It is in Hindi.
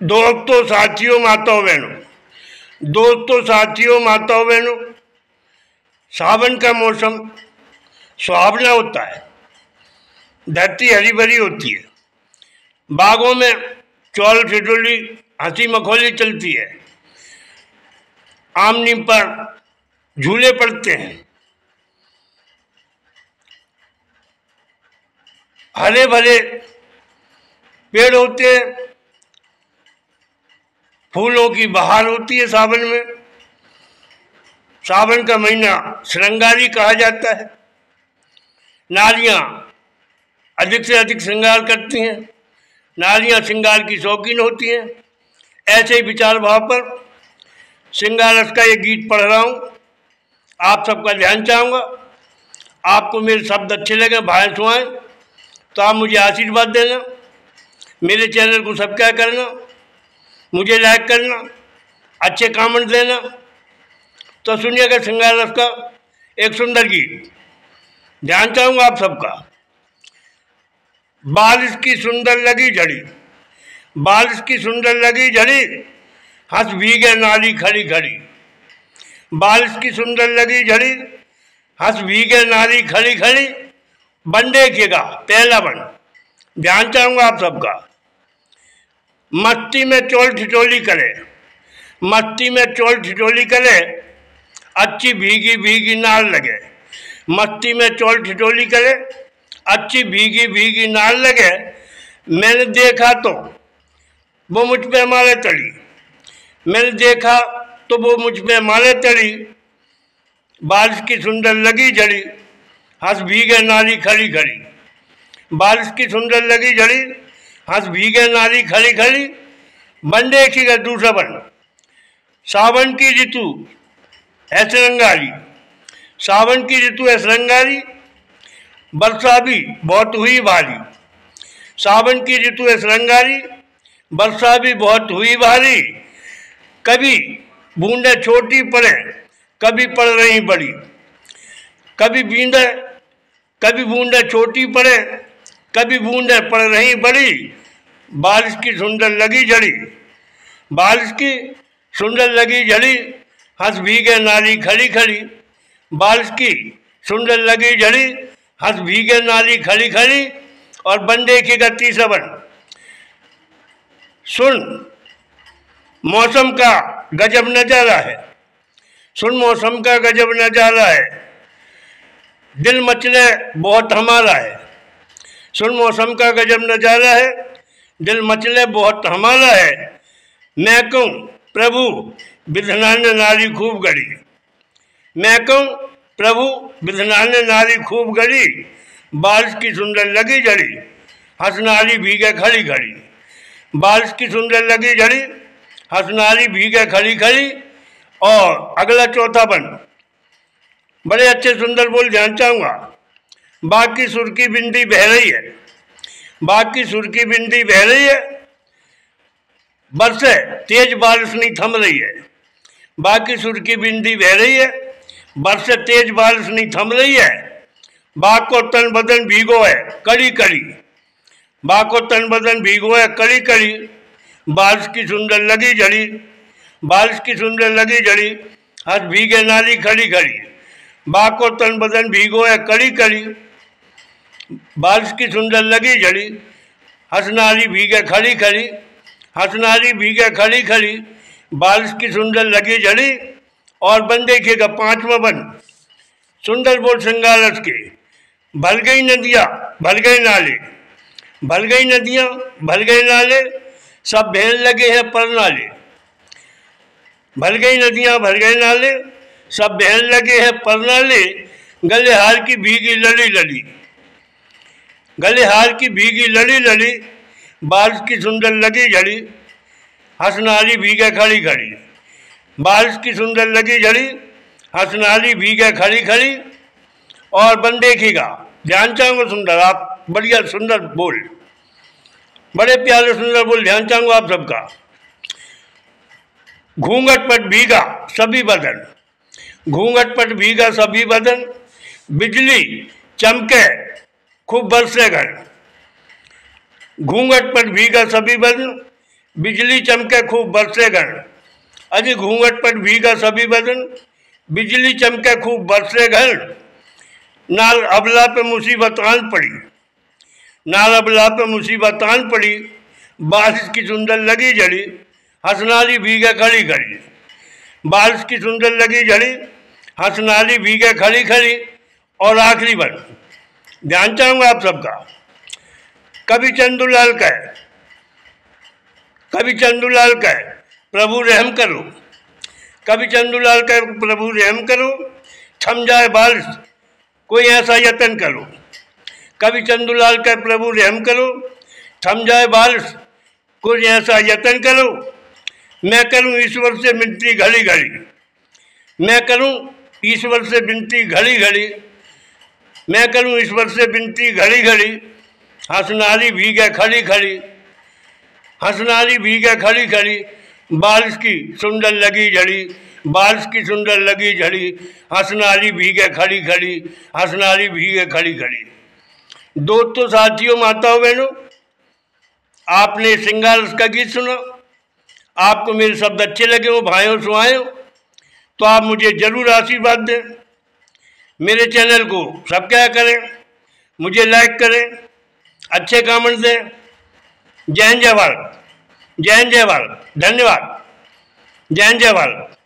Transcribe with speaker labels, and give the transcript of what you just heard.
Speaker 1: दोस्तों साथियों माताओं बहनों, सावन का मौसम सुहावना होता है। धरती हरी भरी होती है, बागों में चौल ठिठोली हंसी मखौली चलती है, आम नीम पर झूले पड़ते हैं, हरे भरे पेड़ होते हैं, फूलों की बहार होती है। सावन में, सावन का महीना श्रृंगारी कहा जाता है। नारियां अधिक से अधिक श्रृंगार करती हैं, नारियां श्रृंगार की शौकीन होती हैं। ऐसे ही विचार भाव पर श्रृंगार रस का ये गीत पढ़ रहा हूँ, आप सबका ध्यान चाहूँगा। आपको मेरे शब्द अच्छे लगे, भाएं सुहाएं, तो आप मुझे आशीर्वाद देना, मेरे चैनल को सब्सक्राइब करना, मुझे लाइक करना, अच्छे कमेंट देना। तो सुनिएगा श्रृंगार रस का एक सुंदर गीत, ध्यान चाहूँगा आप सबका। बारिश की सुंदर लगी झड़ी, बारिश की सुंदर लगी झड़ी, हंस भीगे नाली खड़ी खड़ी। बारिश की सुंदर लगी झड़ी, हंस भीगे नाली खड़ी खड़ी। बन देखिएगा पहला बन, ध्यान चाहूँगा आप सबका। मस्ती में चोल ठिठोली करे, मस्ती में चोल ठिठोली करे, अच्छी भीगी भीगी नाल लगे। मस्ती में चोल ठिठोली करे, अच्छी भीगी भीगी नाल लगे। मैंने देखा तो वो मुझ पे मारे तड़ी, मैंने देखा तो वो मुझ पे मारे तड़ी। बारिश की सुंदर लगी झड़ी, हंस भीगे नाली खड़ी खड़ी। बारिश की सुंदर लगी झड़ी, हंस भीगे नाली खड़ी खड़ी। बन देखिएगा दूसरा बन। सावन की ऋतु है श्रृंगारी, सावन की ऋतु है श्रृंगारी, वर्षा भी बहुत हुई भारी। सावन की ऋतु है श्रृंगारी, वर्षा भी बहुत हुई भारी। कभी बूंदे छोटी पड़े, कभी पड़ रही बड़ी। कभी बूंदे छोटी पड़े, कभी बूंदे पड़ रही बड़ी। बारिश की सुंदर लगी झड़ी, बारिश की सुंदर लगी झड़ी, हंस भीगे नाली खड़ी खड़ी। बारिश की सुंदर लगी झड़ी, हंस भीगे नाली खड़ी खड़ी। और बन देखिएगा तीसरा बन। सुन मौसम का गजब नजारा है, सुन मौसम का गजब नजारा है, दिल मचले बहुत हमारा है। सुन मौसम का गजब नजारा है, दिल मचले बहुत हमारा है। मैं कहूँ प्रभु विधना ने नारी खूब गढ़ी, मैं कहूँ प्रभु विधना ने नारी खूब गढ़ी। बारिश की सुंदर लगी झड़ी, हंस नारी भीगे खड़ी खड़ी। बारिश की सुंदर लगी झड़ी, हंस नारी भीगे खड़ी खड़ी। और अगला चौथा बन, बड़े अच्छे सुंदर बोल, ध्यान चाहूँगा। बाग की सुर की बिंदी बह रही है, बाग की सुर की बिंदी बह रही है, बरसे तेज बारिश नहीं थम रही है। बाग की सुर की बिंदी बह रही है, बरसे तेज बारिश नहीं थम रही है। बाग को तन बदन भीगो है कड़ी कड़ी, बाग को तन बदन भीगो है कड़ी कड़ी। बारिश की सुंदर लगी झड़ी, बारिश की सुंदर लगी झड़ी, हंस भीगे नाली खड़ी खड़ी। बाग को तन बदन भीगो है कड़ी कड़ी। बारिश की सुंदर लगी झड़ी, हंस नाली भीगे खड़ी खड़ी, हंस नाली भीगे खड़ी खड़ी। बारिश की सुंदर लगी झड़ी। और बन देखिएगा पांचवा बन, सुंदर बोल श्रृंगार रस के। भर गई नदियाँ भर गए नाले, भर गई नदियाँ भर गए नाले, सब बहन लगे हैं पर नाले। भर गई नदियाँ भर गए नाले, सब बहन लगे हैं पर नाले। गले हार की भीगी लड़ी लड़ी, गले हार की भीगी लड़ी लड़ी। बारिश की सुंदर लगी झड़ी, हंस नाली भीगे खड़ी खड़ी। बारिश की सुंदर लगी झड़ी, हंस नाली भीगे खड़ी खड़ी। और बन देखिएगा, ध्यान चाहूँगा सुंदर, आप बढ़िया सुंदर बोल, बड़े प्यारे सुंदर बोल, ध्यान चाहूँगा आप सबका। घूंघट पर भीगा सभी बदन, घूंघट पर भीगा सभी बदन, बिजली चमके खूब बरसे घर। घूंघट पर भीगा सभी बदन, बिजली चमके खूब बरसे गण, अज घूंघट पर भीगा सभी बदन। बिजली चमके खूब बरसे गण, नाल अबला पे मुसीबत आन पड़ी, नाल अबला पे मुसीबत आन पड़ी। बारिश की सुंदर लगी जड़ी, हंसनाली भीगे खड़ी खड़ी। बारिश की सुंदर लगी जड़ी, हंसनाली भीगे खड़ी खड़ी। और आखिरी बार ध्यान चाहूंगा आप सबका। कभी चंदूलाल कहे, कभी चंदूलाल कहे प्रभु रहम करो, कभी चंदूलाल कहे प्रभु रहम करो। थम जाए बारिश कोई ऐसा यत्न करो, कभी चंदूलाल कहे प्रभु रहम करो। थम जाए बारिश कोई ऐसा यत्न करो। मैं करूं ईश्वर से विनती घड़ी घड़ी, मैं करूं ईश्वर से विनती घड़ी घड़ी। मैं करूं ईश्वर से विनती घड़ी घड़ी, हंसनाली भीगे खड़ी खड़ी, हंसनाली भीगे खड़ी खड़ी। बारिश की सुंदर लगी झड़ी, बारिश की सुंदर लगी झड़ी, हंसनाली भीगे खड़ी खड़ी, हंसनाली भीगे खड़ी खड़ी। दोस्तों, साथियों, माताओं, बहनों, आपने श्रृंगार रस का गीत सुना। आपको मेरे शब्द अच्छे लगे हो, भाइयों सुहायों, तो आप मुझे जरूर आशीर्वाद दें। मेरे चैनल को सब्सक्राइब करें, मुझे लाइक करें, अच्छे कमेंट दें। जय हिंद, जय भारत, जय हिंद, जय भारत। धन्यवाद। जय हिंद, जय भारत।